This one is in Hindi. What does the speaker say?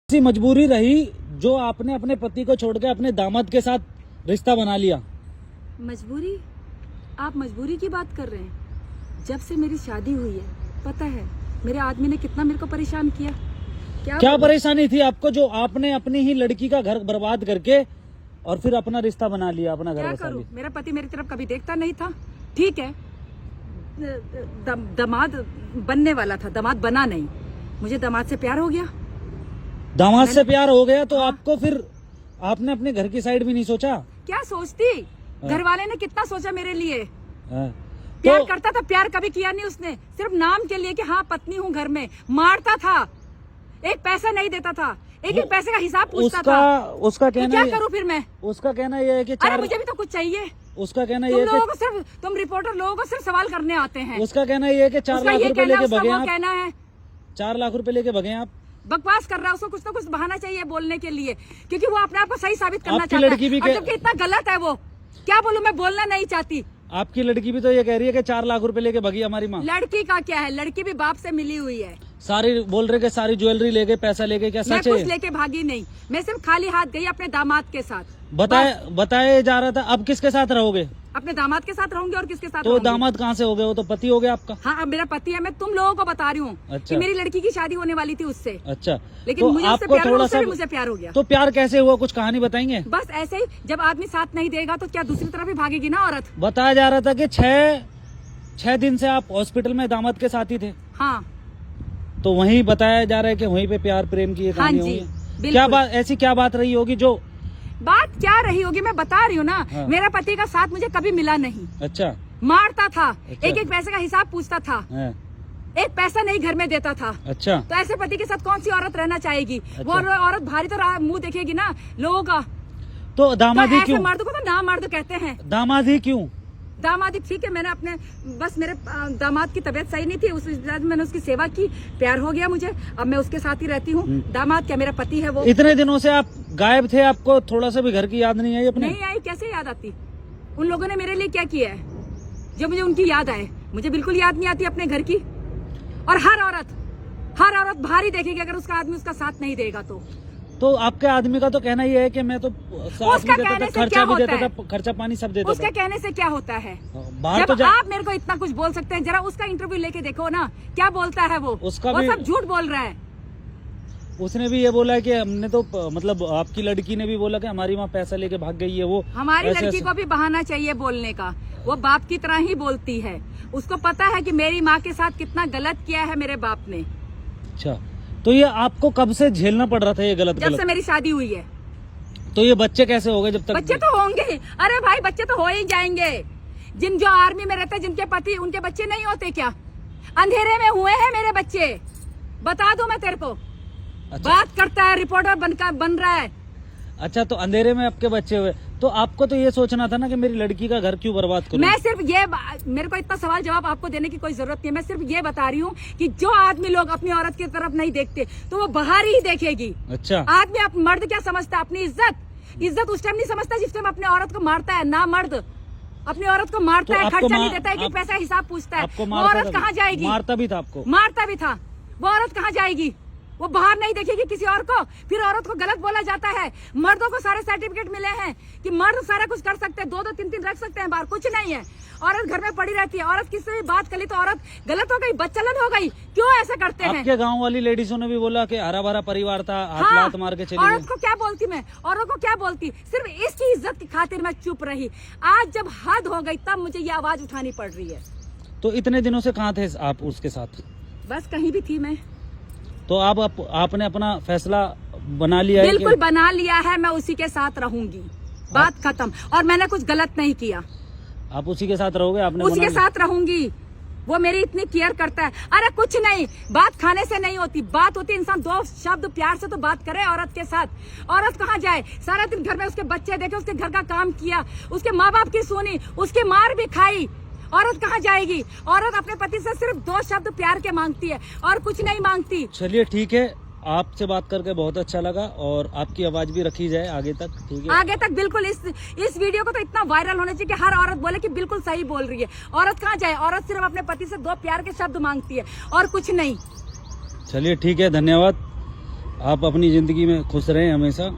ऐसी मजबूरी रही जो आपने अपने पति को छोड़ के अपने दामाद के साथ रिश्ता बना लिया? मजबूरी? आप मजबूरी की बात कर रहे हैं? जब से मेरी शादी हुई है, पता है मेरे आदमी ने कितना मेरे को परेशान किया। क्या परेशानी थी आपको जो आपने अपनी ही लड़की का घर बर्बाद करके और फिर अपना रिश्ता बना लिया, अपना घर बसा लिया? मेरा पति मेरी तरफ कभी देखता नहीं था। ठीक है, दामाद बनने वाला था, दामाद बना नहीं। मुझे दामाद से प्यार हो गया। दामाद से प्यार हो गया तो आपको फिर आपने अपने घर की साइड भी नहीं सोचा? क्या सोचती, घर वाले ने कितना सोचा मेरे लिए। तो प्यार करता था, प्यार कभी किया नहीं उसने। सिर्फ नाम के लिए कि हाँ पत्नी हूँ घर में। मारता था, एक पैसा नहीं देता था, एक एक पैसे का हिसाब पूछता था। उसका कहना तो क्या करूँ फिर मैं? उसका कहना यह है कि अरे मुझे भी तो कुछ चाहिए। उसका कहना यह है कि तुम रिपोर्टर लोगों को सिर्फ सवाल करने आते हैं। उसका कहना यह है कि 4 लाख रुपए लेके भगे आप। कहना है 4 लाख रुपए लेके भगे आप। बकवास कर रहा है, उसको कुछ ना कुछ बहाना चाहिए बोलने के लिए, क्योंकि वो अपने आप को सही साबित करना आपकी चाहता है। लड़की भी और जबकि इतना गलत है वो। क्या बोलूं, मैं बोलना नहीं चाहती। आपकी लड़की भी तो ये कह रही है कि 4 लाख रुपए लेके भगी हमारी माँ। लड़की का क्या है, लड़की भी बाप से मिली हुई है। सारी बोल रहे कि सारी ज्वेलरी लेके पैसा लेके, क्या सच है? मैं कुछ लेके भागी नहीं, मैं सिर्फ खाली हाथ गई अपने दामाद के साथ। बताया जा रहा था। अब किसके साथ रहोगे? अपने दामाद के साथ रहूंगी। और किसके साथ तो दामाद कहाँ से हो गए? वो तो पति हो गया आपका। हाँ, अब मेरा पति है। मैं तुम लोगों को बता रही हूँ कि मेरी लड़की की शादी होने वाली थी उससे। अच्छा, लेकिन तो मुझे उससे आपको प्यार थोड़ा सा मुझे प्यार हो गया। तो प्यार कैसे हुआ, कुछ कहानी बताएंगे? बस ऐसे ही, जब आदमी साथ नहीं देगा तो क्या दूसरी तरफ भी भागेगी ना औरत। बताया जा रहा था कि 6 दिन से आप हॉस्पिटल में दामाद के साथ ही थे। हाँ, तो वहीं बताया जा रहा है कि वहीं पे प्यार प्रेम की कहानी होगी। क्या बात, ऐसी क्या बात रही होगी? जो बात क्या रही होगी मैं बता रही हूँ ना। हाँ। मेरा पति का साथ मुझे कभी मिला नहीं। अच्छा। मारता था। अच्छा। एक एक पैसे का हिसाब पूछता था। हाँ। एक पैसा नहीं घर में देता था। अच्छा। तो ऐसे पति के साथ कौन सी औरत रहना चाहेगी? अच्छा। वो औरत भारी तो मुंह देखेगी ना लोगों का। तो दामाद ही क्यों? मर्द को तो ना मर्द कहते हैं। दामाद ही क्यों? दामादी ठीक है, मैंने अपने बस मेरे दामाद की तबीयत सही नहीं थी, उस वजह से मैंने उसकी सेवा की, प्यार हो गया मुझे। अब मैं उसके साथ ही रहती हूँ। दामाद क्या, मेरा पति है वो। इतने दिनों से आप गायब थे, आपको थोड़ा सा भी घर की याद नहीं आई अपने? नहीं आई, कैसे याद आती? उन लोगों ने मेरे लिए क्या किया है जो मुझे उनकी याद आए? मुझे बिल्कुल याद नहीं आती अपने घर की। और हर औरत भारी देखेगी अगर उसका आदमी उसका साथ नहीं देगा तो आपके आदमी का तो कहना ये है कि मैं तो साथ भी देता था, खर्चा भी देता था, खर्चा पानी सब देता था। उसके कहने से क्या होता है? जब आप मेरे को इतना कुछ बोल सकते हैं, जरा उसका इंटरव्यू लेके देखो ना, क्या बोलता है वो सब झूठ बोल रहा है। उसने भी ये बोला है कि हमने तो मतलब आपकी लड़की ने भी बोला कि हमारी माँ पैसा लेके भाग गई है। वो हमारी लड़की को भी बहाना चाहिए बोलने का। वो बाप की तरह ही बोलती है। उसको पता है कि मेरी माँ के साथ कितना गलत किया है मेरे बाप ने। अच्छा, तो ये आपको कब से झेलना पड़ रहा था ये गलत? जब से मेरी शादी हुई है। तो ये बच्चे कैसे हो गए जब तक? बच्चे तो होंगे, अरे भाई बच्चे तो हो ही जाएंगे। जो आर्मी में रहते हैं, जिनके पति, उनके बच्चे नहीं होते क्या? अंधेरे में हुए हैं मेरे बच्चे, बता दूं मैं तेरे को। अच्छा। बात करता है, रिपोर्टर बन रहा है। अच्छा, तो अंधेरे में आपके बच्चे हुए, तो आपको तो ये सोचना था ना कि मेरी लड़की का घर क्यों बर्बाद करूं? मैं सिर्फ ये, मेरे को इतना सवाल जवाब आपको देने की कोई जरूरत नहीं है। मैं सिर्फ ये बता रही हूँ कि जो आदमी लोग अपनी औरत की तरफ नहीं देखते तो वो बाहर ही देखेगी। अच्छा। आदमी मर्द क्या समझता है? अपनी इज्जत उस टाइम नहीं समझता जिस टाइम अपने औरत को मारता है। ना मर्द अपनी औरत को मारता है, खर्चा नहीं देता है, पैसा हिसाब पूछता है। वो औरत कहाँ जाएगी? मारता भी था आपको? मारता भी था। वो औरत कहाँ जाएगी? वो बाहर नहीं देखेगी किसी और को। फिर औरत को गलत बोला जाता है। मर्दों को सारे सर्टिफिकेट मिले हैं कि मर्द सारा कुछ कर सकते हैं, 2-2 3-3 रख सकते हैं बाहर, कुछ नहीं है। औरत घर में पड़ी रहती है। औरत किससे भी बात कर ली तो औरत गलत हो गई, बच्चलन हो गई। क्यों ऐसा करते हैं? आपके गांव वाली लेडीजों ने भी बोला कि हरा भरा परिवार था, हाथ लात मार के चली गई। औरत को क्या बोलती मैं? औरत को क्या बोलती? सिर्फ इसकी इज्जत की खातिर मैं चुप रही। आज जब हद हो गई तब मुझे ये आवाज उठानी पड़ रही है। तो इतने दिनों से कहाँ थे आप उसके साथ? बस कहीं भी थी मैं। तो आपने अपना फैसला बना लिया है? बिल्कुल बना लिया है, मैं उसी के साथ रहूंगी, बात खत्म। और मैंने कुछ गलत नहीं किया। आप उसी के साथ रहोगे? आपने उसी के साथ रहूंगी। वो मेरी इतनी केयर करता है। अरे कुछ नहीं, बात खाने से नहीं होती, बात होती इंसान 2 शब्द प्यार से तो बात करे औरत के साथ। औरत कहाँ जाए? सारा दिन घर में उसके बच्चे देखे, उसके घर का काम किया, उसके माँ बाप की सुनी, उसकी मार भी खाई। औरत कहाँ जाएगी? औरत अपने पति से सिर्फ 2 शब्द प्यार के मांगती है और कुछ नहीं मांगती। चलिए ठीक है, आपसे बात करके बहुत अच्छा लगा और आपकी आवाज भी रखी जाए आगे तक, ठीक है? आगे तक बिल्कुल। इस वीडियो को तो इतना वायरल होना चाहिए कि हर औरत बोले कि बिल्कुल सही बोल रही है। औरत कहाँ जाए? औरत सिर्फ अपने पति से 2 प्यार के शब्द मांगती है और कुछ नहीं। चलिए ठीक है, धन्यवाद। आप अपनी जिंदगी में खुश रहें हमेशा।